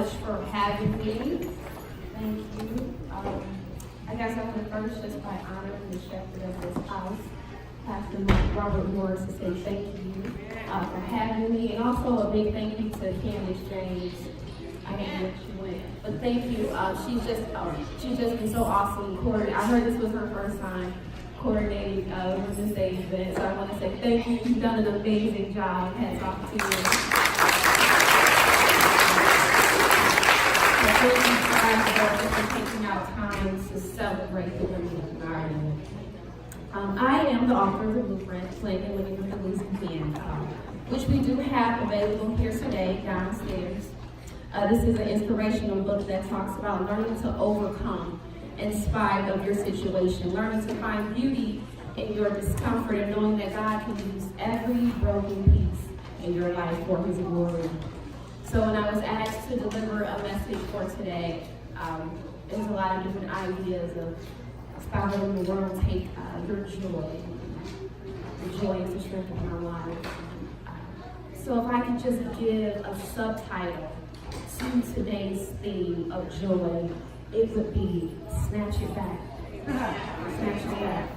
much for having me. Thank you. I guess I want to first just by honoring the shepherd of this house, Pastor Robert Morris, to say thank you for having me, and also a big thank you to Candace James. I don't know where she went, but thank you. She's just been so awesome. I heard this was her first time coordinating Women's Day event, so I want to say thank you. You've done an amazing job. Hats off to you. Thank you for taking out time to celebrate the women of Nardin. I am the author of the blueprint, Planning Living with the Blues Weekend, which we do have available here today downstairs. This is an inspirational book that talks about learning to overcome in spite of your situation, learning to find beauty in your discomfort, and knowing that God can use every broken piece in your life for His glory. So when I was asked to deliver a message for today, there was a lot of different ideas of how will the world take your joy. The joy is the strength of our lives. So if I could just give a subtitle to today's theme of joy, it would be Snatch It Back. Snatch It Back.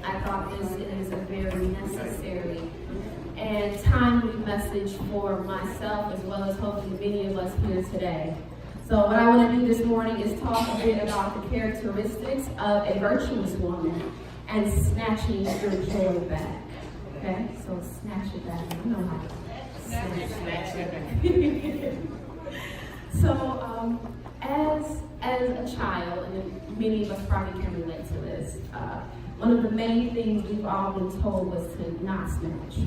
I thought this is a very necessary and timely message for myself, as well as hopefully many of us here today. So what I want to do this morning is talk a bit about the characteristics of a virtuous woman and snatching your joy back. Okay? So snatch it back. You know how to snatch it back. So as a child, and many of us probably can relate to this, one of the main things we've all been told was to not snatch.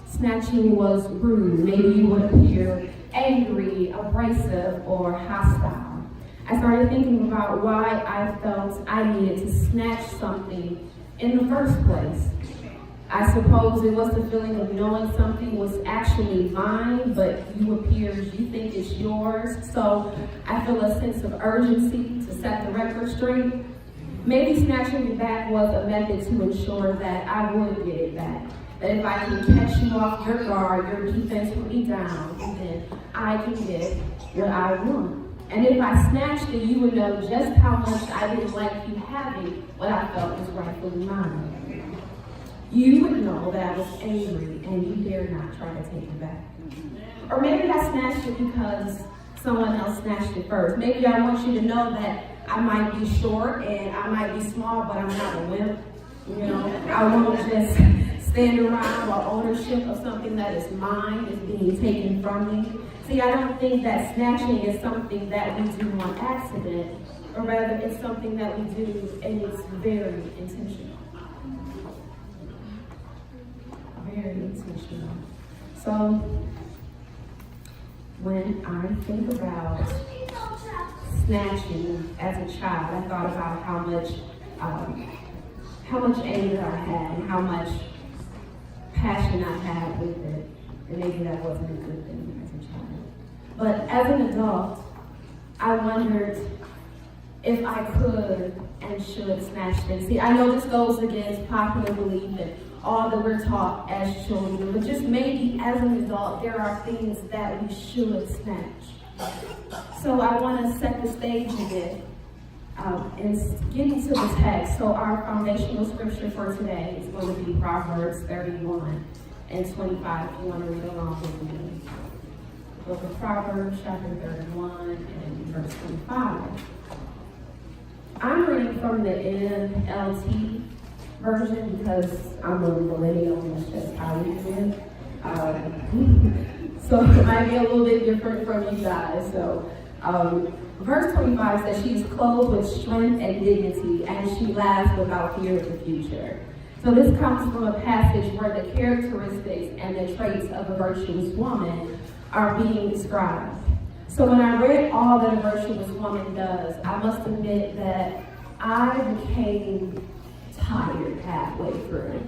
Snatching was rude. Maybe you would appear angry, abrasive, or hostile. I started thinking about why I felt I needed to snatch something in the first place. I suppose it was the feeling of knowing something was actually mine, but you think it's yours. So I feel a sense of urgency to set the record straight. Maybe snatching it back was a method to ensure that I would get it back. That if I can catch you off your guard, your defense will be down, and then I can get what I want. And if I snatched it, you would know just how much I didn't like you having what I felt was rightfully mine. You would know that I was angry, and you dare not try to take it back. Or maybe I snatched it because someone else snatched it first. Maybe I want you to know that I might be short and I might be small, but I'm not a wimp. You know, I won't just stand around while ownership of something that is mine is being taken from me. See, I don't think that snatching is something that we do on accident, or rather it's something that we do and it's very intentional. Very intentional. So, when I think about snatching as a child, I thought about how much anger I had and how much passion I had with it, and maybe that wasn't a good thing as a child. But as an adult, I wondered if I could and should snatch things. See, I know this goes against popular belief and all that we're taught as children, but just maybe as an adult, there are things that we should snatch. So I want to set the stage a bit and get into the text. So our foundational scripture for today is going to be Proverbs 31 and 25, if you want to read along with me. Book of Proverbs, chapter 31 and verse 25. I'm reading from the NLT version because I'm a millennial and that's just how we live. So it might be a little bit different from you guys. So verse 25 says, she's clothed with strength and dignity, and she laughs without fear of the future. So this comes from a passage where the characteristics and the traits of a virtuous woman are being described. So when I read all that a virtuous woman does, I must admit that I became tired halfway through.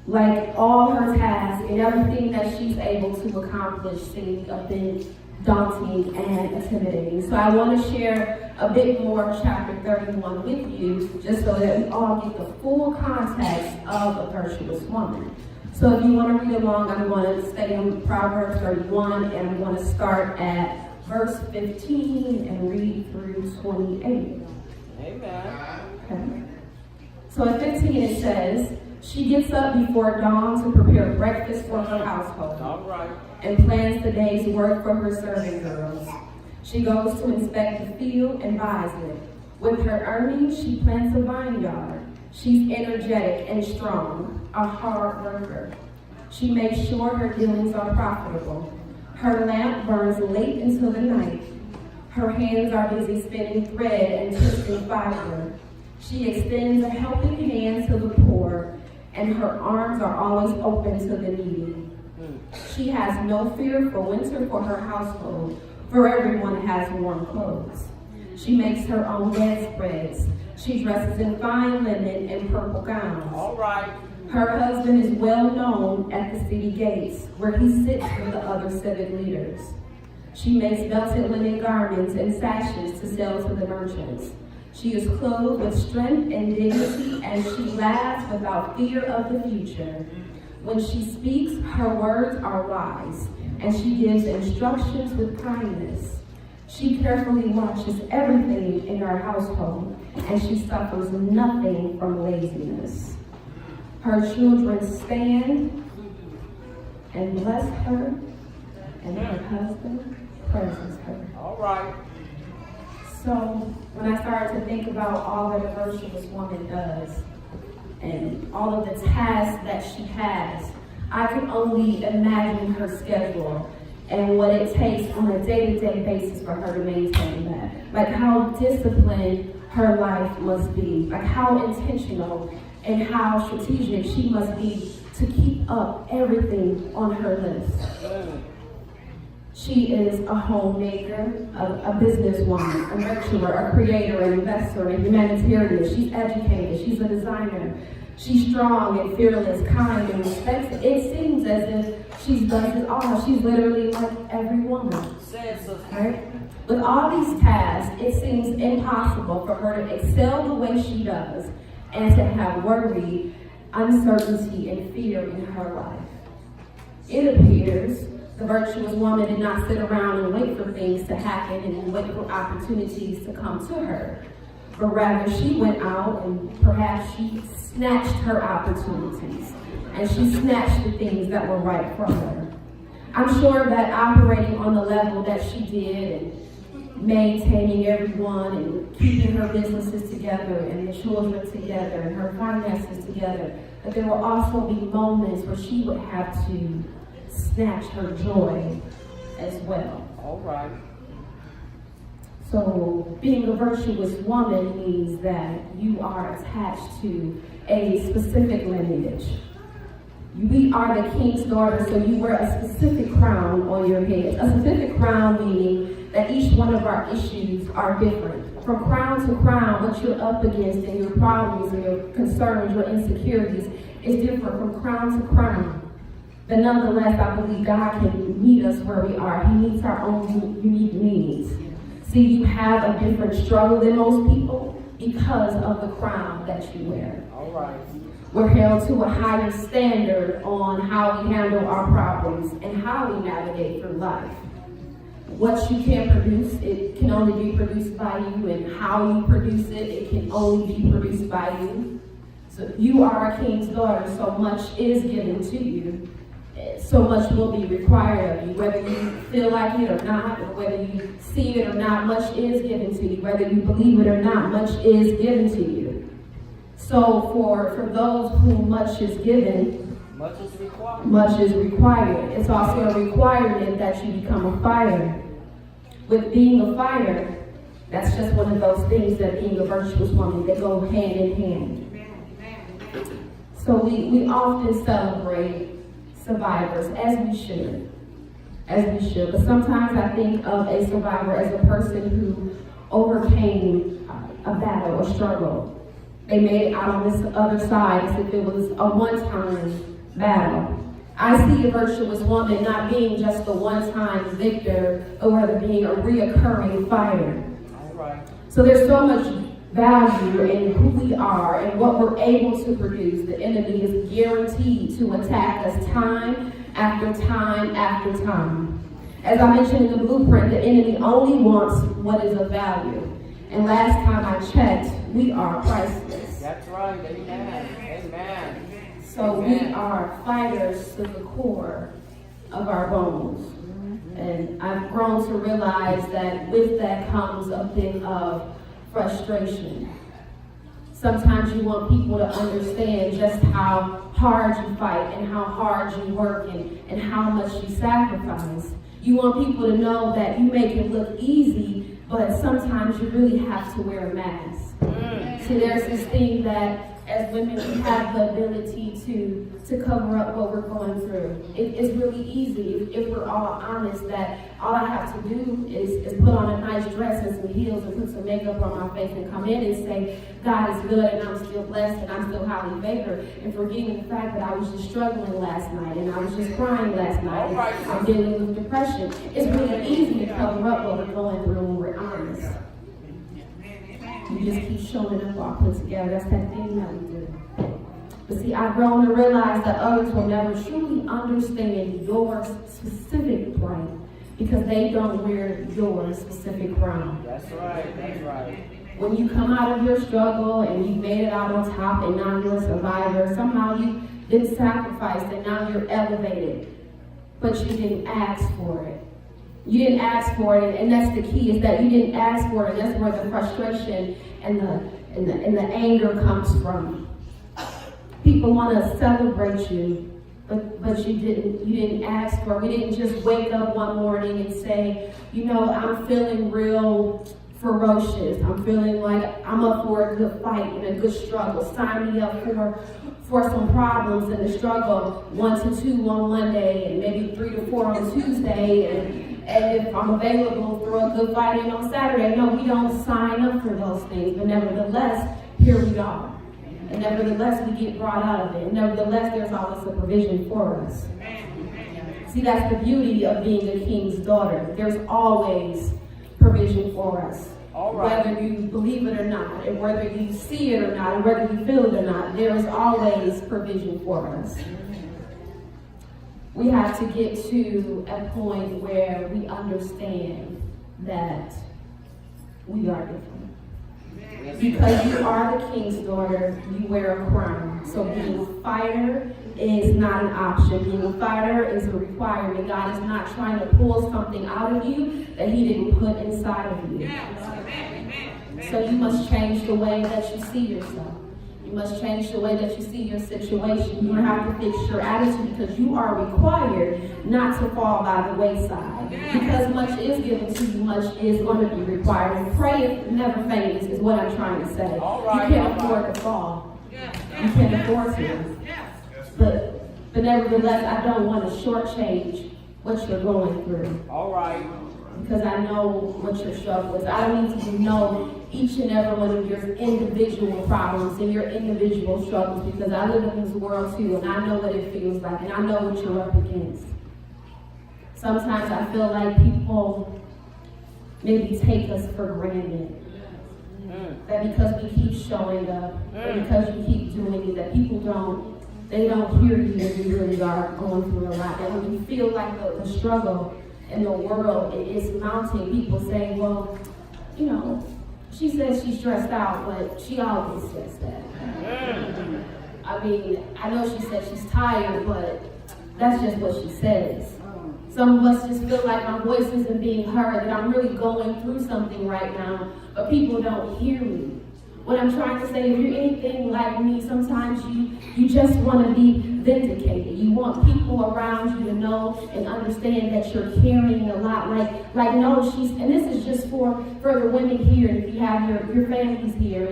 Like all her tasks and everything that she's able to accomplish seemed a bit daunting and intimidating. So I want to share a bit more of chapter 31 with you, just so that we all get the full context of a virtuous woman. So if you want to read along, I'm going to study on Proverbs 31, and I'm going to start at verse 15 and read through 28. Amen. Okay. So at 15 it says, she gets up before dawn to prepare breakfast for her household. All right. And plans the day's work for her servant girls. She goes to inspect the field and buys it. With her earnings, she plants a vineyard. She's energetic and strong, a hard worker. She makes sure her dealings are profitable. Her lamp burns late into the night. Her hands are busy spinning thread and twisting fiber. She extends a helping hand to the poor, and her arms are always open to the needy. She has no fear for winter for her household, for everyone has warm clothes. She makes her own bedspreads. She dresses in fine linen and purple gowns. All right. Her husband is well known at the city gates, where he sits with the other civic leaders. She makes belted linen garments and sashes to sell to the merchants. She is clothed with strength and dignity, and she laughs without fear of the future. When she speaks, her words are wise, and she gives instructions with kindness. She carefully watches everything in her household, and she suffers nothing from laziness. Her children stand and bless her, and her husband praises her. All right. So when I started to think about all that a virtuous woman does, and all of the tasks that she has, I can only imagine her schedule and what it takes on a day-to-day basis for her to maintain that. Like how disciplined her life must be, like how intentional and how strategic she must be to keep up everything on her list. She is a homemaker, a businesswoman, a nurturer, a creator, an investor, a humanitarian. She's educated, she's a designer. She's strong and fearless, kind and respected. It seems as if she does it all. She's literally like every woman. Right? With all these tasks, it seems impossible for her to excel the way she does and to have worry, uncertainty, and fear in her life. It appears the virtuous woman did not sit around and wait for things to happen and wait for opportunities to come to her, but rather she went out and perhaps she snatched her opportunities, and she snatched the things that were right for her. I'm sure that operating on the level that she did and maintaining everyone and keeping her businesses together and the children together and her finances together, that there will also be moments where she would have to snatch her joy as well. All right. So being a virtuous woman means that you are attached to a specific lineage. We are the king's daughter, so you wear a specific crown on your head. A specific crown meaning that each one of our issues are different. From crown to crown, what you're up against and your problems and your concerns, your insecurities is different from crown to crown. But nonetheless, I believe God can meet us where we are. He meets our own unique needs. See, you have a different struggle than most people because of the crown that you wear. All right. We're held to a higher standard on how we handle our problems and how we navigate through life. What you can produce, it can only be produced by you, and how you produce it, it can only be produced by you. So you are a king's daughter, so much is given to you. So much will be required of you, whether you feel like it or not, or whether you see it or not, much is given to you. Whether you believe it or not, much is given to you. So for those whom much is given, much is required. Much is required. It's also a requirement that you become a fighter. With being a fighter, that's just one of those things that being a virtuous woman, they go hand in hand. So we often celebrate survivors, as we should. But sometimes I think of a survivor as a person who overcame a battle or struggle. They made it out on this other side as if it was a one-time battle. I see a virtuous woman not being just the one-time victor, but rather being a reoccurring fighter. All right. So there's so much value in who we are and what we're able to produce, the enemy is guaranteed to attack us time after time after time. As I mentioned in the blueprint, the enemy only wants what is of value. And last time I checked, we are priceless. That's right. Amen. Amen. So we are fighters to the core of our bones. And I've grown to realize that with that comes a bit of frustration. Sometimes you want people to understand just how hard you fight and how hard you work and how much you sacrifice. You want people to know that you make it look easy, but sometimes you really have to wear a mask. See, there's this thing that as women we have the ability to cover up what we're going through. It's really easy if we're all honest that all I have to do is put on a nice dress and some heels and put some makeup on my face and come in and say, God is good and I'm still blessed and I'm still highly favored, and forgetting the fact that I was just struggling last night and I was just crying last night and I'm dealing with depression. It's really easy to cover up what we're going through when we're honest. You just keep showing up all put together. That's that thing that we do. But see, I've grown to realize that others will never truly understand your specific plight because they don't wear your specific crown. That's right. That's right. When you come out of your struggle and you made it out on top and now you're a survivor, somehow you didn't sacrifice and now you're elevated. But you didn't ask for it. You didn't ask for it, and that's the key, is that you didn't ask for it, and that's where the frustration and the anger comes from. People want to celebrate you, but you didn't ask for it. We didn't just wake up one morning and say, you know, I'm feeling real ferocious. I'm feeling like I'm up for a good fight and a good struggle. Sign me up for some problems in the struggle, 1 to 2 on Monday and maybe 3 to 4 on Tuesday, and if I'm available for a good fighting on Saturday. No, we don't sign up for those things, but nevertheless, here we are. And nevertheless, we get brought out of it. And nevertheless, there's always a provision for us. See, that's the beauty of being a king's daughter. There's always provision for us. Right. Whether you believe it or not, and whether you see it or not, and whether you feel it or not, there is always provision for us. We have to get to a point where we understand that we are different. Because you are the king's daughter, you wear a crown. So being a fighter is not an option. Being a fighter is a requirement. God is not trying to pull something out of you that he didn't put inside of you. So you must change the way that you see yourself. You must change the way that you see your situation. You have to fix your attitude because you are required not to fall by the wayside. Because much is given to you, much is going to be required. And pray never faint is what I'm trying to say. You can't afford to fall. You can't afford to. But nevertheless, I don't want to shortchange what you're going through. All right. Because I know what your struggle is. I need to know each and every one of your individual problems and your individual struggles, because I live in this world too, and I know what it feels like, and I know what you're up against. Sometimes I feel like people maybe take us for granted. That because we keep showing up, or because you keep doing it, that people don't hear you when you really are going through a lot. And when you feel like the struggle in the world is mounting, people say, well, you know, she says she's stressed out, but she always says that. I mean, I know she said she's tired, but that's just what she says. Some of us just feel like my voice isn't being heard, that I'm really going through something right now, but people don't hear me. What I'm trying to say, if you're anything like me, sometimes you just want to be vindicated. You want people around you to know and understand that you're carrying a lot. Like no, and this is just for the women here, and if you have your families here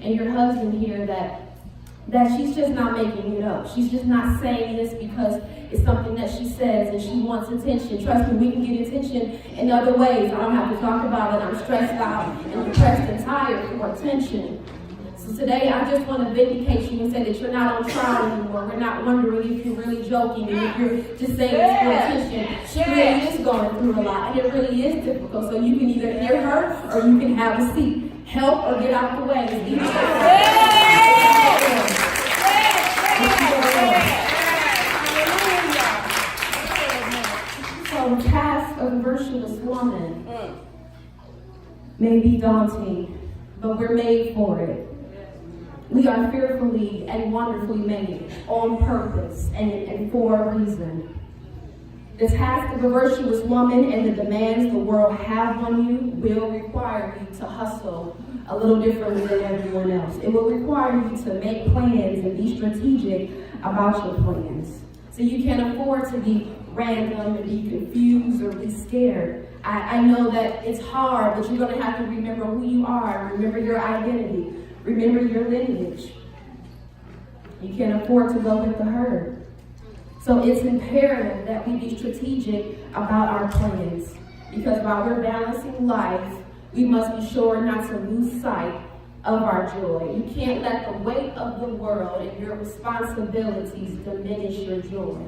and your husband here, that she's just not making it up. She's just not saying this because it's something that she says and she wants attention. Trust me, we can get attention in other ways. I don't have to talk about it. I'm stressed out and depressed and tired for attention. So today I just want to vindicate you and say that you're not on trial anymore. We're not wondering if you're really joking and if you're just saying this for attention. She really is going through a lot, and it really is difficult. So you can either hear her or you can have a seat. help or get out the way. So the task of a virtuous woman may be daunting, but we're made for it. We are fearfully and wonderfully made on purpose and for a reason. The task of a virtuous woman and the demands the world have on you will require you to hustle a little differently than everyone else. It will require you to make plans and be strategic about your plans. So you can't afford to be random and be confused or be scared. I know that it's hard, but you're going to have to remember who you are, remember your identity, remember your lineage. You can't afford to go with the herd. So it's imperative that we be strategic about our plans, because while we're balancing life, we must be sure not to lose sight of our joy. You can't let the weight of the world and your responsibilities diminish your joy.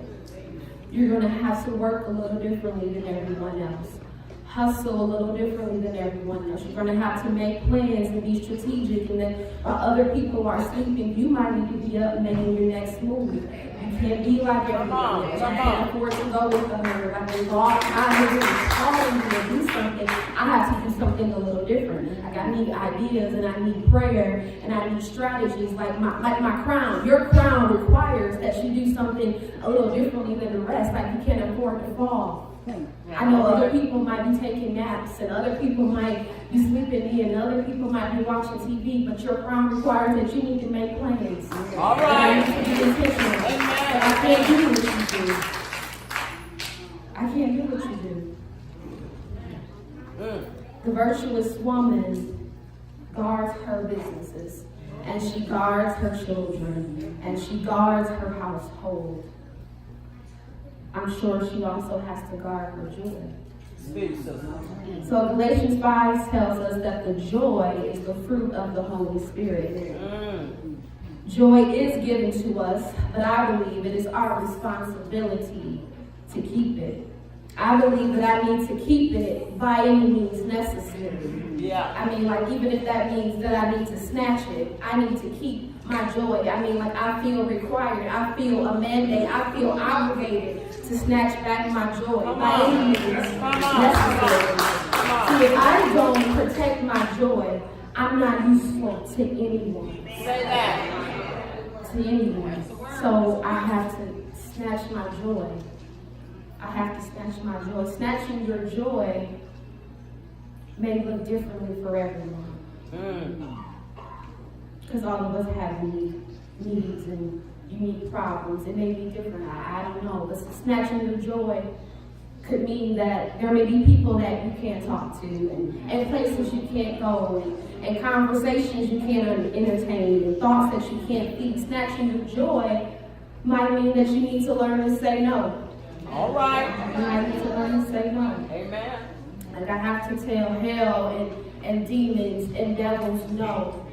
You're going to have to work a little differently than everyone else. Hustle a little differently than everyone else. You're going to have to make plans and be strategic, and then while other people are sleeping, you might need to be up making your next move. You can't be like everyone else. You can't afford to go with the herd. Like when God is calling you to do something, I have to do something a little different. Like I need ideas and I need prayer and I need strategies. Like my crown. Your crown requires that you do something a little differently than the rest. Like you can't afford to fall. I know other people might be taking naps, and other people might be sleeping in, and other people might be watching TV, but your crown requires that you need to make plans. All right. And you need to be intentional. But I can't do what you do. I can't do what you do. The virtuous woman guards her businesses, and she guards her children, and she guards her household. I'm sure she also has to guard her joy. So Galatians 5 tells us that the joy is the fruit of the Holy Spirit. Joy is given to us, but I believe it is our responsibility to keep it. I believe that I need to keep it by any means necessary. Yeah. I mean, like, even if that means that I need to snatch it, I need to keep my joy. I mean, like, I feel required. I feel a mandate. I feel obligated to snatch back my joy by any means necessary. See, if I don't protect my joy, I'm not useful to anyone. Say that. To anyone. So I have to snatch my joy. I have to snatch my joy. Snatching your joy may look differently for everyone. Because all of us have needs and unique problems. It may be different. I don't know. But snatching your joy could mean that there may be people that you can't talk to, and places you can't go, and conversations you can't entertain, and thoughts that you can't feed. Snatching your joy might mean that you need to learn to say no. All right. You might need to learn to say no. Amen. Like I have to tell hell and demons and devils no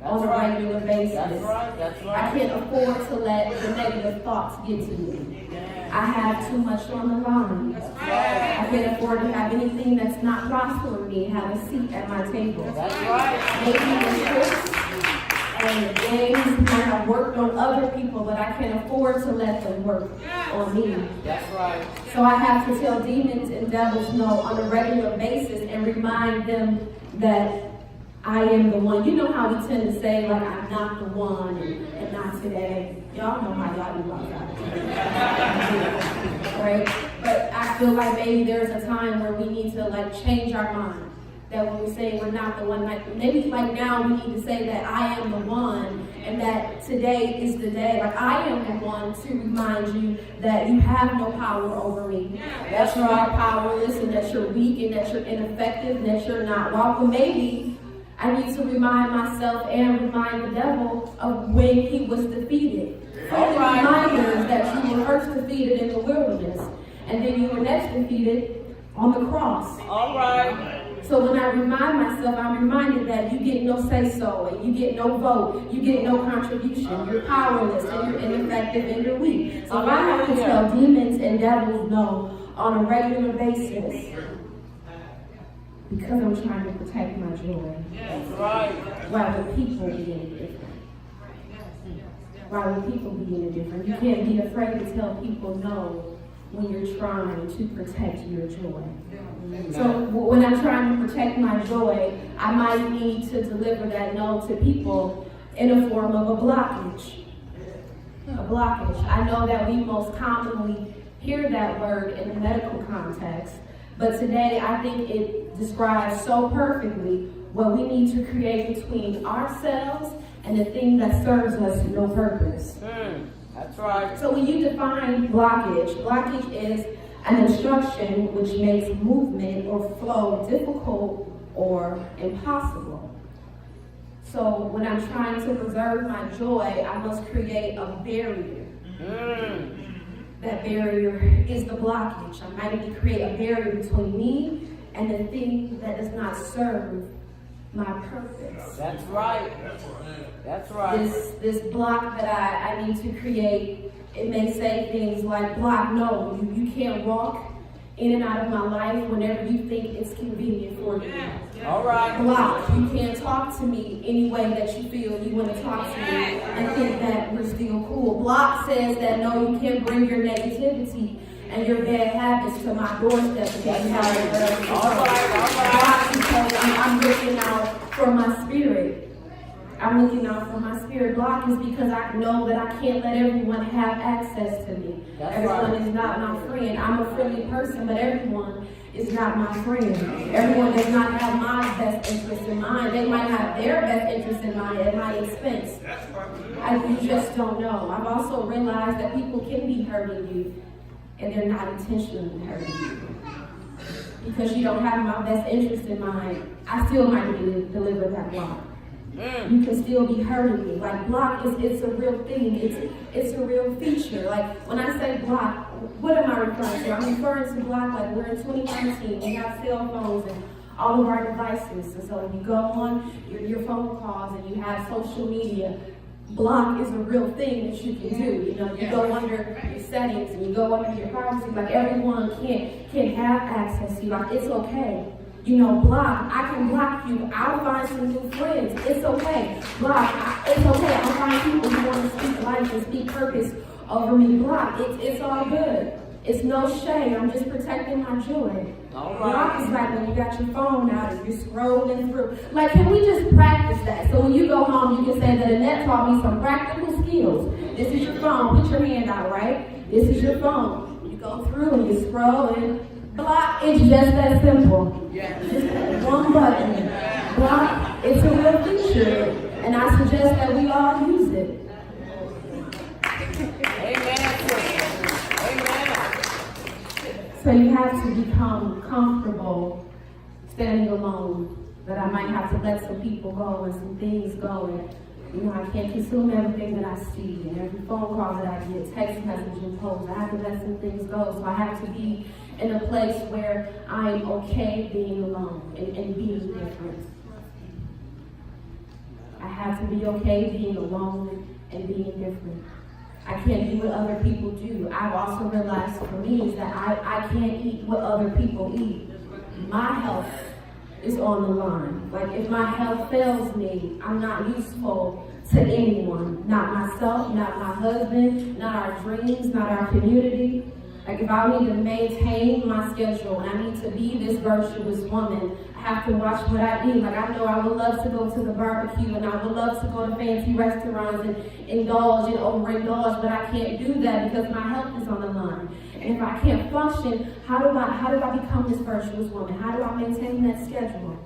on a regular basis. That's right. That's right. I can't afford to let the negative thoughts get to me. I have too much on the line. I can't afford to have anything that's not prospering me have a seat at my table. That's right. Maybe the tricks and the games might have worked on other people, but I can't afford to let them work on me. That's right. So I have to tell demons and devils no on a regular basis and remind them that I am the one. You know how we tend to say, like, I'm not the one and not today. Y'all know how y'all do about that. Right? But I feel like maybe there's a time where we need to, like, change our mind. That when we say we're not the one, like, maybe like now we need to say that I am the one, and that today is the day. Like, I am the one to remind you that you have no power over me. That you are powerless, and that you're weak, and that you're ineffective, and that you're not welcome. Maybe I need to remind myself and remind the devil of when he was defeated. All right. Reminders that you were first defeated in the wilderness, and then you were next defeated on the cross. All right. So when I remind myself, I'm reminded that you get no say-so, and you get no vote, you get no contribution, you're powerless, and you're ineffective, and you're weak. So if I have to tell demons and devils no on a regular basis, because I'm trying to protect my joy. That's right. Why would people be any different? Why would people be any different? You can't be afraid to tell people no when you're trying to protect your joy. So when I'm trying to protect my joy, I might need to deliver that no to people in a form of a blockage. A blockage. I know that we most commonly hear that word in a medical context, but today I think it describes so perfectly what we need to create between ourselves and the thing that serves us no purpose. That's right. So when you define blockage, blockage is an obstruction which makes movement or flow difficult or impossible. So when I'm trying to preserve my joy, I must create a barrier. That barrier is the blockage. I might need to create a barrier between me and the thing that does not serve my purpose. That's right. That's right. This block that I need to create, it may say things like, block, no, you can't walk in and out of my life whenever you think it's convenient for you. All right. Block, you can't talk to me any way that you feel you want to talk to me and think that we're still cool. Block says that no, you can't bring your negativity and your bad habits to my doorstep because you have All right. Block because I'm looking out for my spirit. I'm looking out for my spirit. Block is because I know that I can't let everyone have access to me. That's Everyone right. is not my friend. I'm a friendly person, but everyone is not my friend. Everyone does not have my best interest in mind. They might have their best interest in mind at my expense. You just don't know. I've also realized that people can be hurting you, and they're not intentionally hurting you. Because you don't have my best interest in mind, I still might need to deliver that block. You can still be hurting me. Like block it's a real thing. It's a real feature. Like when I say block, what am I referring to? I'm referring to block like we're in 2019. We have cell phones and all of our devices. And so when you go on your phone calls and you have social media, block is a real thing that you can do. You know, you go under your settings and you go under your privacy. Like everyone can have access to you. Like it's okay. You know, block. I can block you. I'll find some new friends. It's okay. Block. It's okay. I'll find people who want to speak life and speak purpose over me. Block. It's all good. It's no shame. I'm just protecting my joy. All right. Block is like when you got your phone out and you're scrolling through. Like, can we just practice that? So when you go home, you can say that Annette taught me some practical skills. This is your phone. Put your hand out, right? This is your phone. You go through and you scroll and block. It's just that simple. Just one button. Block. It's a real feature, and I suggest that we all use it. So you have to become comfortable standing alone. That I might have to let some people go and some things go. And, you know, I can't consume everything that I see and every phone call that I get, text message and post. I have to let some things go. So I have to be in a place where I'm okay being alone and being different. I have to be okay being alone and being different. I can't do what other people do. I've also realized for me is that I can't eat what other people eat. My health is on the line. Like if my health fails me, I'm not useful to anyone. Not myself, not my husband, not our dreams, not our community. Like if I need to maintain my schedule and I need to be this virtuous woman, I have to watch what I eat. Like I know I would love to go to the barbecue and I would love to go to fancy restaurants and indulge and overindulge, but I can't do that because my health is on the line. And if I can't function, how do I become this virtuous woman? How do I maintain that schedule?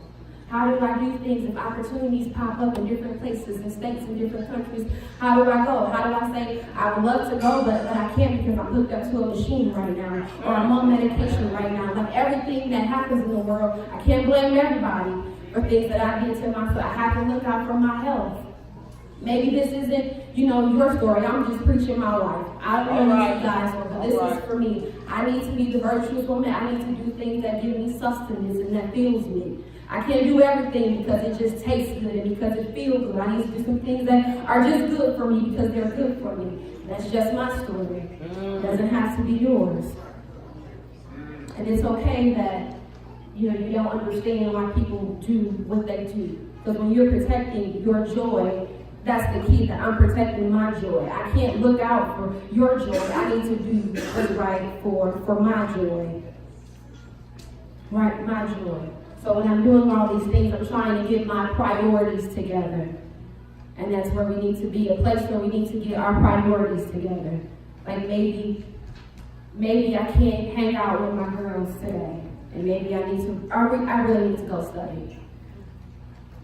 How do I do things if opportunities pop up in different places and states and different countries? How do I go? How do I say, I would love to go, but I can't because I'm hooked up to a machine right now, or I'm on medication right now. Like everything that happens in the world, I can't blame everybody for things that I did to myself. I have to look out for my health. Maybe this isn't, your story. I'm just preaching my life. I don't know what you guys are, but this is for me. I need to be the virtuous woman. I need to do things that give me sustenance and that fuels me. I can't do everything because it just tastes good and because it feels good. I need to do some things that are just good for me because they're good for me. That's just my story. It doesn't have to be yours. And it's okay that you don't understand why people do what they do. Because when you're protecting your joy, that's the key, that I'm protecting my joy. I can't look out for your joy. I need to do what's right for my joy. Right, my joy. So when I'm doing all these things, I'm trying to get my priorities together. And that's where we need to be, a place where we need to get our priorities together. Like maybe I can't hang out with my girls today. And maybe I really need to go study.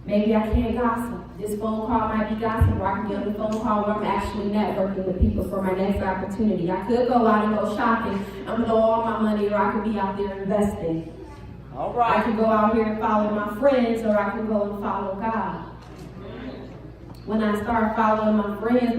Maybe I can't gossip. This phone call might be gossip, or I can be on the phone call where I'm actually networking with people for my next opportunity. I could go out and go shopping and blow all my money, or I could be out there investing. All right. I could go out here and follow my friends, or I could go and follow God. When I start following my friends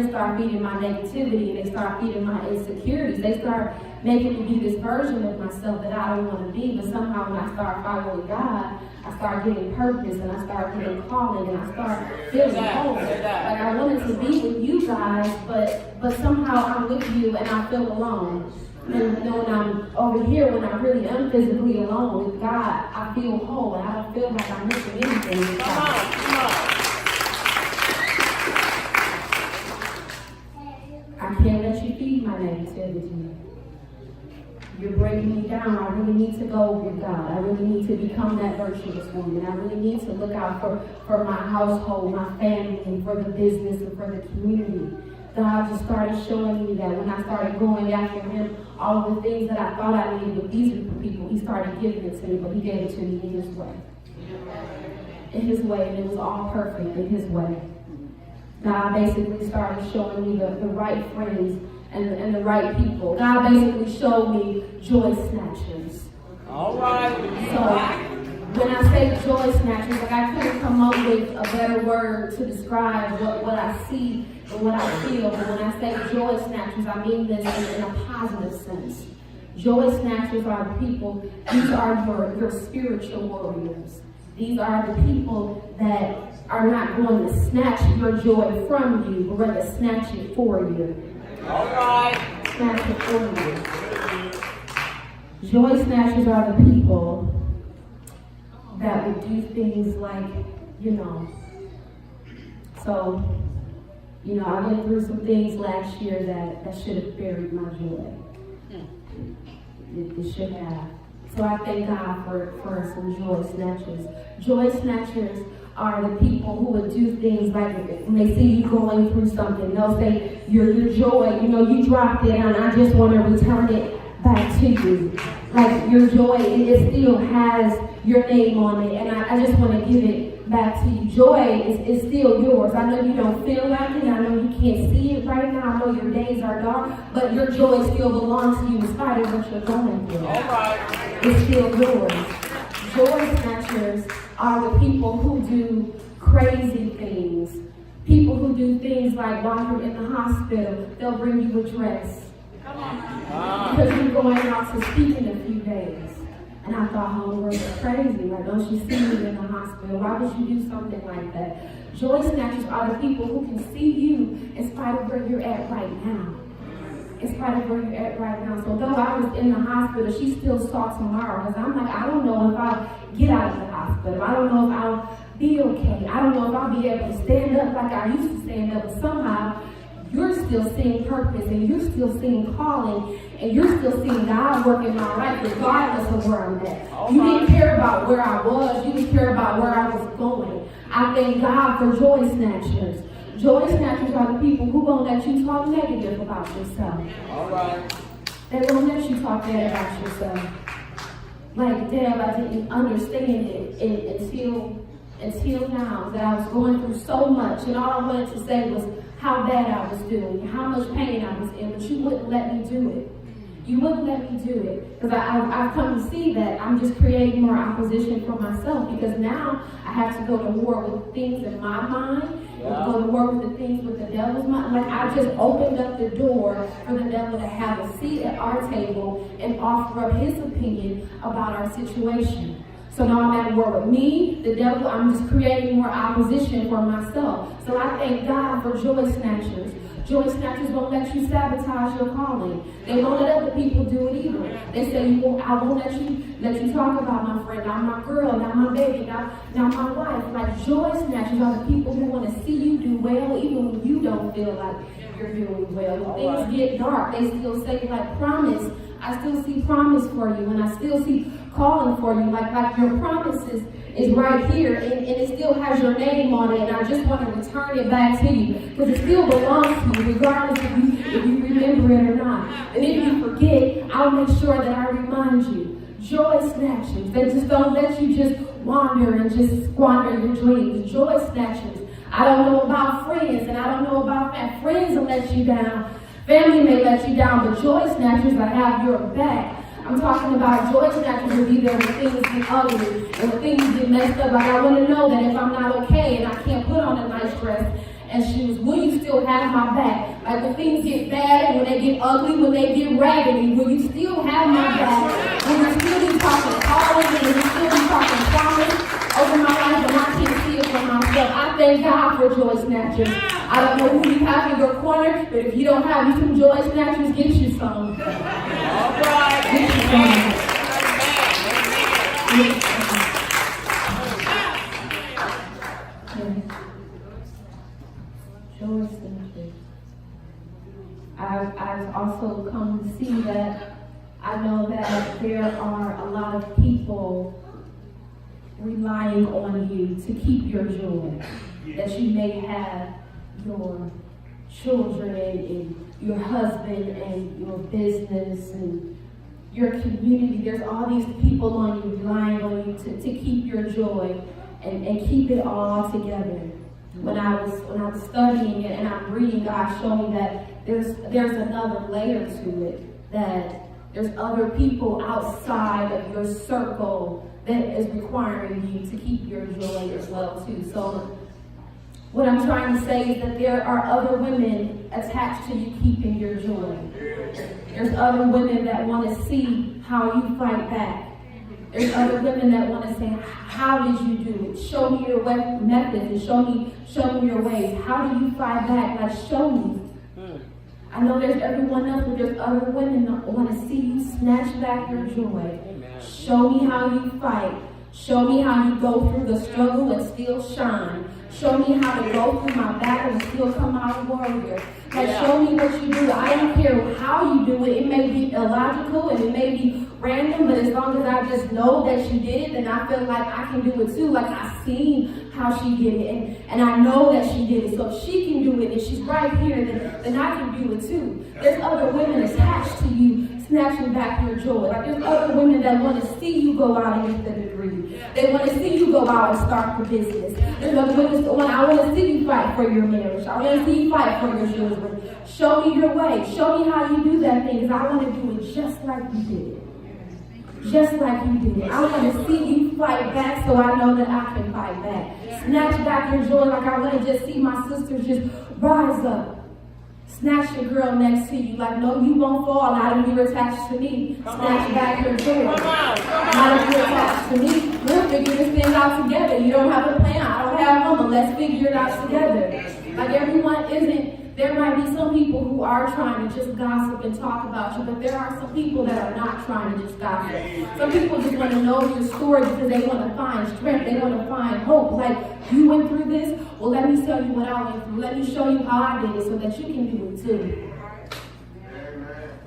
start feeding my negativity, and they start feeding my insecurities. They start making me be this version of myself that I don't want to be. But somehow when I start following God, I start getting purpose, and I start getting calling, and I start feeling home. Like I wanted to be with you guys, but somehow I'm with you and I feel alone. And when I'm over here, when I really am physically alone with God, I feel whole, and I don't feel like I'm missing anything. Come on. I can't let you feed my negativity. You're breaking me down. I really need to go with God. I really need to become that virtuous woman. I really need to look out for my household, my family, and for the business, and for the community. God just started showing me that when I started going after Him, all of the things that I thought I needed with these group of people, He started giving it to me, but He gave it to me in His way. In His way, and it was all perfect in His way. God basically started showing me the right friends and the right people. God basically showed me joy snatchers. All right. So when I say joy snatchers, like I couldn't come up with a better word to describe what I see and what I feel. But when I say joy snatchers, I mean this in a positive sense. Joy snatchers are the people, these are your spiritual warriors. These are the people that are not going to snatch your joy from you, but rather snatch it for you. All right. Snatch it for you. Joy snatchers are the people that would do things like, So, I went through some things last year that should have buried my joy. It should have. So I thank God for some joy snatchers. Joy snatchers are the people who would do things like when they see you going through something, they'll say, your joy, you dropped it and I just want to return it back to you. Like your joy, it still has your name on it, and I just want to give it back to you. Joy is still yours. I know you don't feel like it. I know you can't see it right now. I know your days are dark, but your joy still belongs to you in spite of what you're going through. All right. It's still yours. Joy snatchers are the people who do crazy things. People who do things like while you're in the hospital, they'll bring you a dress. Because you're going out to speak in a few days. And I thought, homegirl, it's crazy. Like, don't you see me in the hospital? Why would you do something like that? Joy snatchers are the people who can see you in spite of where you're at right now. In spite of where you're at right now. So though I was in the hospital, she still saw tomorrow. Because I'm like, I don't know if I'll get out of the hospital. I don't know if I'll be okay. I don't know if I'll be able to stand up like I used to stand up. But somehow, you're still seeing purpose, and you're still seeing calling, and you're still seeing God work in my life regardless of where I'm at. You didn't care about where I was. You didn't care about where I was going. I thank God for joy snatchers. Joy snatchers are the people who won't let you talk negative about yourself. All right. They won't let you talk bad about yourself. Like, damn, I didn't understand it until now, that I was going through so much, and all I wanted to say was how bad I was doing, how much pain I was in, but you wouldn't let me do it. You wouldn't let me do it. Because I've come to see that I'm just creating more opposition for myself, because now I have to go to war with things in my mind, go to war with the things with the devil's mind. Like, I just opened up the door for the devil to have a seat at our table and offer up his opinion about our situation. So now I'm at war with me, the devil. I'm just creating more opposition for myself. So I thank God for joy snatchers. Joy snatchers won't let you sabotage your calling. They won't let other people do it either. They say, I won't let you talk about my friend, not my girl, not my baby, not my wife. Like joy snatchers are the people who want to see you do well, even when you don't feel like you're doing well. When things get dark, they still say, like, promise. I still see promise for you, and I still see calling for you. Like your promises is right here, and it still has your name on it, and I just want to return it back to you, because it still belongs to you, regardless if you remember it or not. And if you forget, I'll make sure that I remind you. Joy snatchers, they just don't let you just wander and just squander your dreams. Joy snatchers. I don't know about friends, and I don't know about that. Friends will let you down. Family may let you down, but joy snatchers that have your back. I'm talking about joy snatchers will be there when things get ugly and when things get messed up. Like, I want to know that if I'm not okay and I can't put on a nice dress and shoes, will you still have my back? Like, when things get bad and when they get ugly, when they get raggedy, will you still have my back? Will you still be talking calling and will you still be talking promise over my life and I can't see it for myself? I thank God for joy snatchers. I don't know who you have in your corner, but if you don't have you some joy snatchers, get you some. All right. Get you some. Joy snatchers. I've also come to see that I know that there are a lot of people relying on you to keep your joy. That you may have your children and your husband and your business and your community. There's all these people on you, relying on you to keep your joy and keep it all together. When I was studying it and I'm reading, God showed me that there's another layer to it, that there's other people outside of your circle that is requiring you to keep your joy as well too. So what I'm trying to say is that there are other women attached to you keeping your joy. There's other women that want to see how you fight back. There's other women that want to say, how did you do it? Show me your methods and show me your ways. How do you fight back? Like, show me. I know there's everyone else, but there's other women that want to see you snatch back your joy. Show me how you fight. Show me how you go through the struggle and still shine. Show me how to go through my battle and still come out a warrior. Like, show me what you do. I don't care how you do it. It may be illogical and it may be random, but as long as I just know that she did it, then I feel like I can do it too. Like, I've seen how she did it, and I know that she did it. So if she can do it and she's right here, then I can do it too. There's other women attached to you snatching back your joy. Like, there's other women that want to see you go out and get the degree. They want to see you go out and start the business. There's other women that I want to see you fight for your marriage. I want to see you fight for your children. Show me your way. Show me how you do that thing, because I want to do it just like you did it. Just like you did it. I want to see you fight back so I know that I can fight back. Snatch back your joy. Like, I want to just see my sisters just rise up. Snatch your girl next to you. Like, no, you won't fall out if you're attached to me. Snatch back your joy. Not if you're attached to me. We'll figure this thing out together. You don't have a plan. I don't have one, but let's figure it out together. Like, everyone isn't. There might be some people who are trying to just gossip and talk about you, but there are some people that are not trying to just gossip. Some people just want to know your story because they want to find strength. They want to find hope. Like, you went through this? Well, let me tell you what I went through. Let me show you how I did it so that you can do it too.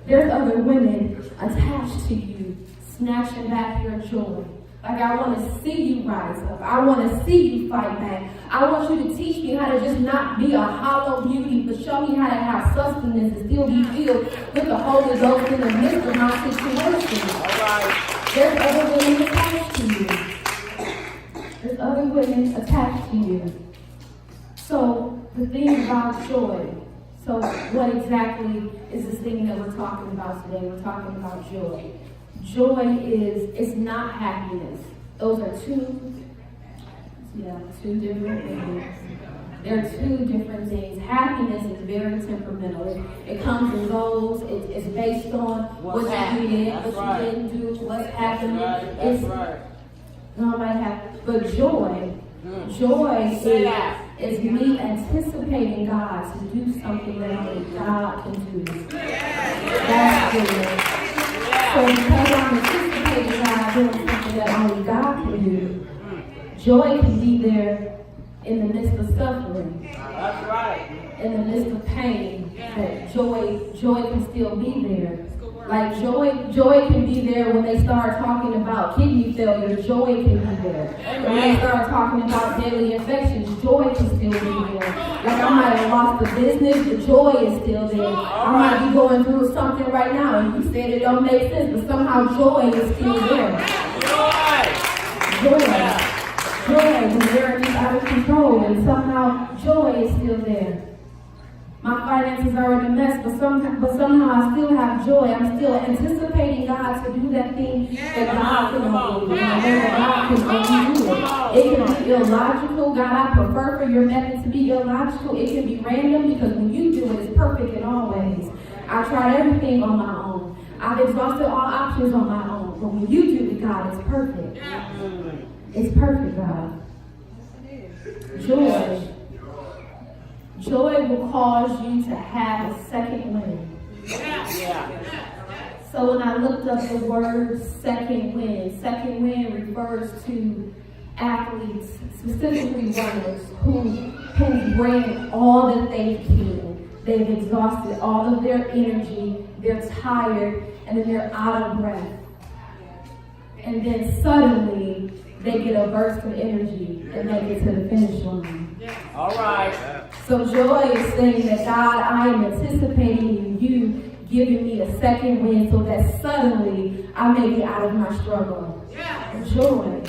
There's other women attached to you, snatching back your joy. Like, I want to see you rise up. I want to see you fight back. I want you to teach me how to just not be a hollow beauty, but show me how to have sustenance and still be filled with the Holy Ghost in the midst of my situation. All right. There's other women attached to you. There's other women attached to you. So, the thing about joy. So, what exactly is this thing that we're talking about today? We're talking about joy. Joy is not happiness. Those are two different things. They're two different things. Happiness is very temperamental. It comes and goes. It's based on what you did, what you didn't do, what's happening. No, I might have, but joy is me anticipating God to do something that only God can do. That's joy. So because I'm anticipating God doing something that only God can do, joy can be there in the midst of suffering. That's right. In the midst of pain, that joy can still be there. Like joy can be there when they start talking about kidney failure. Joy can be there. When they start talking about daily infections, joy can still be there. Like I might have lost the business, the joy is still there. I might be going through something right now, and you said it don't make sense, but somehow joy is still there. Joy when everything's out of control, and somehow joy is still there. My finances are in a mess, but somehow I still have joy. I'm still anticipating God to do that thing that God can only do. I know that God can only do it. It can be illogical. God, I prefer for your method to be illogical. It can be random because when you do it, it's perfect in all ways. I tried everything on my own. I've exhausted all options on my own. But when you do it, God, it's perfect. It's perfect, God. Joy will cause you to have a second wind. So when I looked up the word second wind refers to athletes, specifically runners, who ran all that they can. They've exhausted all of their energy, they're tired, and then they're out of breath. And then suddenly, they get a burst of energy and make it to the finish line. All right. So joy is saying that God, I am anticipating you giving me a second wind so that suddenly I may be out of my struggle. Joy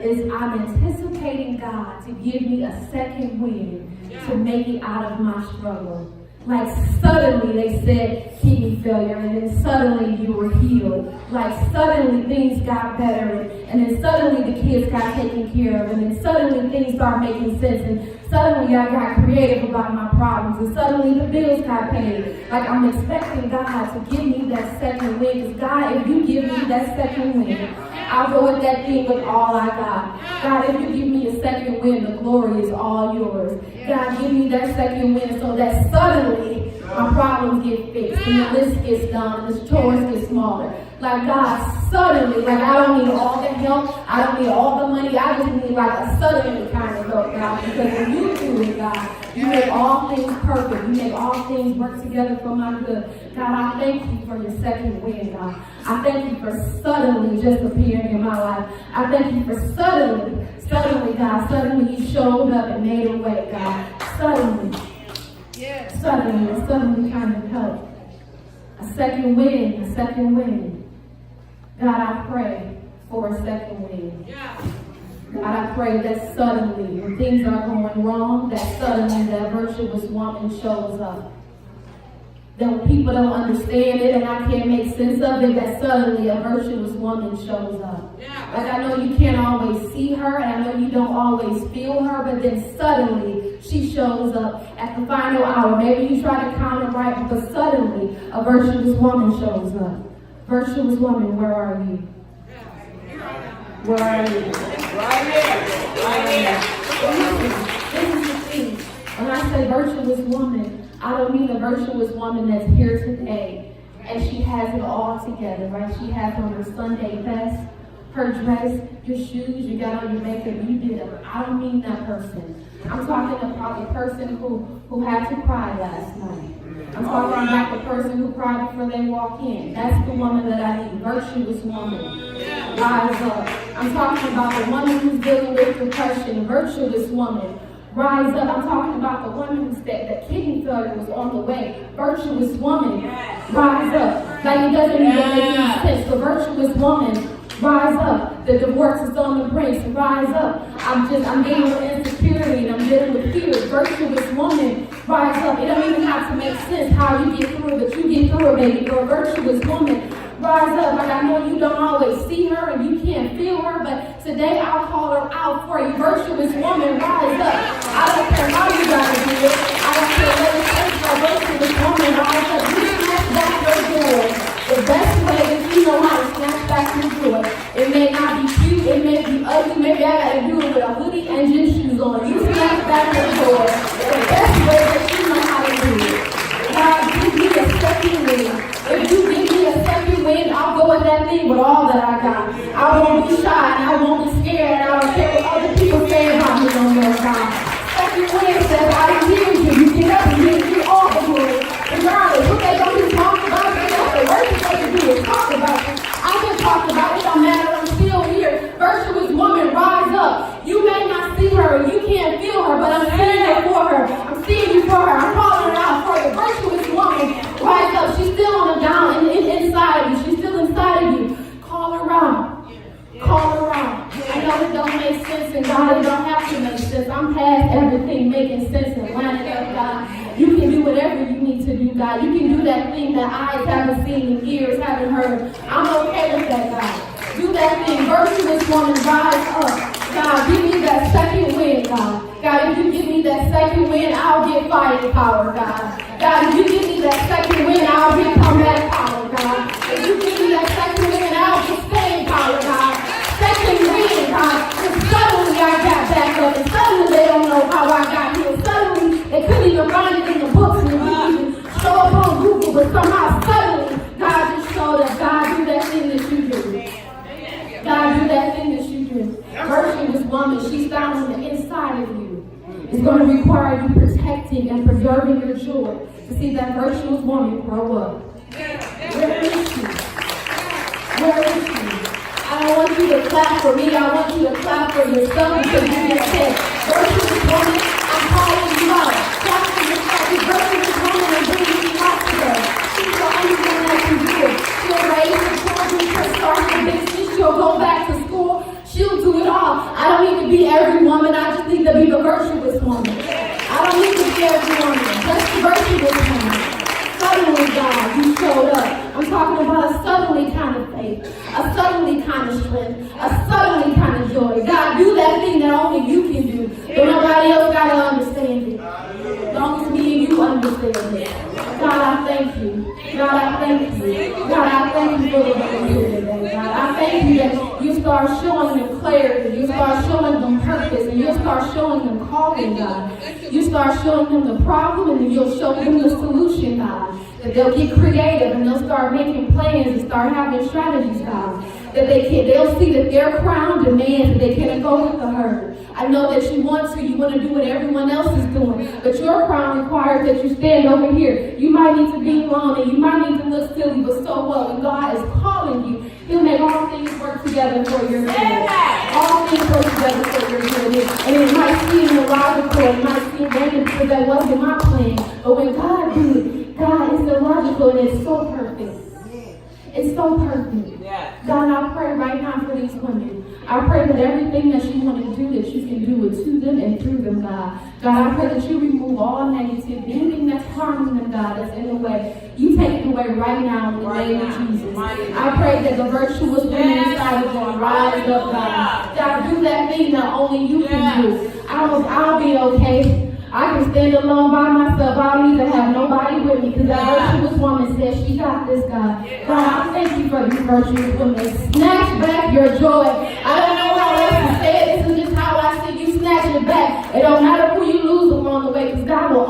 is I'm anticipating God to give me a second wind to make me out of my struggle. Like suddenly they said kidney failure, and then suddenly you were healed. Like suddenly things got better, and then suddenly the kids got taken care of, and then suddenly things started making sense, and suddenly I got creative about my problems, and suddenly the bills got paid. Like I'm expecting God to give me that second wind, because God, if you give me that second wind, I'll go with that thing with all I got. God, if you give me a second wind, the glory is all yours. God, give me that second wind so that suddenly my problems get fixed and the list gets done and the chores get smaller. Like God, suddenly, like I don't need all the help, I don't need all the money, I just need like a suddenly kind of help, God, because when you do it, God, you make all things perfect, you make all things work together for my good. God, I thank you for your second wind, God. I thank you for suddenly just appearing in my life. I thank you for suddenly, God, suddenly you showed up and made a way, God. Suddenly kind of help. A second wind. God, I pray for a second wind. God, I pray that suddenly, when things are going wrong, that suddenly that virtuous woman shows up. That when people don't understand it and I can't make sense of it, that suddenly a virtuous woman shows up. Like I know you can't always see her, and I know you don't always feel her, but then suddenly she shows up at the final hour. Maybe you try to count it right, but suddenly a virtuous woman shows up. Virtuous woman, where are you? Where are you? Right here. This is the thing. When I say virtuous woman, I don't mean a virtuous woman that's here today and she has it all together, right? She has on her Sunday best, her dress, your shoes, you got on your makeup, you did it. I don't mean that person. I'm talking about the person who had to cry last night. I'm talking about the person who cried before they walk in. That's the woman that I need. Virtuous woman. Rise up. I'm talking about the woman who's dealing with depression. Virtuous woman. Rise up. I'm talking about the woman who said that kidney failure was on the way. Virtuous woman. Rise up. Like it doesn't even make any sense. The virtuous woman. Rise up. The divorce is on the brink. Rise up. I'm dealing with insecurity and I'm dealing with fear. Virtuous woman. Rise up. It don't even have to make sense how you get through it, but you get through it, baby. You're a virtuous woman. Rise up. Like I know you don't always see her and you can't feel her, but today I'll call her out for you. Virtuous woman, rise up. I don't care how you gotta do it. I don't care what it takes for a virtuous woman, rise up. You snatch back your joy. The best way is you know how to snatch back your man says, I hear you. You get up and give you all the glory. Regardless, what they don't be talking about, they got the worst thing to do is talk about it. I've been talking about it, don't matter, I'm still here. Virtuous woman, rise up. You may not see her, you can't feel her, but I'm seeing her for her. I'm seeing you for her. I'm calling her out for the virtuous woman. Rise up. She's still on the down inside of you. She's still inside of you. Call her out. Call her out. I know it don't make sense, and God, it don't have to make sense. I'm past everything making sense and lining up, God. You can do whatever you need to do, God. You can do that thing that eyes haven't seen and ears haven't heard. I'm okay with that, God. Do that thing. Virtuous woman, rise up. God, give me that second wind, God. God, if you give me that second wind, I'll get fighting power, God. God, if you give me that second wind, I'll get combat power, God. If you give me that second wind, I'll get staying power, God. Second wind, God. And suddenly I got back up, and suddenly they don't know how I got here. Suddenly they couldn't even find it in the books, and it didn't even show up on Google, but somehow suddenly God just showed up. God, do that thing that you do. God, do that thing that you do. Virtuous woman, she's found on the inside of you. It's going to require you protecting and preserving your joy to see that virtuous woman grow up. Where is she? Where is she? I don't want you to clap for me. I want you to clap for yourself because you just said, virtuous woman, I'm calling you out. Clap for yourself. This virtuous woman is bringing you out today. She's the only one that can do it. She'll raise the children. She'll start the business. She'll go back to school. She'll do it all. I don't need to be every woman. I just need to be the virtuous woman. I don't need to be every woman. Just the virtuous woman. Suddenly, God, you showed up. I'm talking about a suddenly kind of faith, a suddenly kind of strength, a suddenly kind of joy. God, do that thing that only you can do. But nobody else got to understand it. As long as me and you understand it. God, I thank you. God, I thank you. God, I thank you for the women here today. God, I thank you that you start showing them clarity. You start showing them purpose. And you'll start showing them calling, God. You start showing them the problem, and then you'll show them the solution, God. That they'll get creative, and they'll start making plans and start having strategies, God. That they'll see that their crown demands that they can't go with the herd. I know that you want to do what everyone else is doing, but your crown requires that you stand over here. You might need to be alone, and you might need to look silly, but so what? When God is calling you, He'll make all things work together for your good. All things work together for your good. And it might seem illogical, it might seem random because that wasn't my plan, but when God do it, God is illogical and it's so perfect. It's so perfect. God, I pray right now for these women. I pray that everything that you want to do, that you can do it to them and through them, God. God, I pray that you remove all negative, anything that's harming them, God, that's in the way. You take it away right now in the name of Jesus. I pray that the virtuous women inside of them rise up, God. God, do that thing that only you can do. I'll be okay. I can stand alone by myself. I don't need to have nobody with me because that virtuous woman said she got this, God. God, I thank you for these virtuous women. Snatch back your joy. I don't know how else to say it. This is just how I see you snatch it back. It don't matter who you lose along the way because God will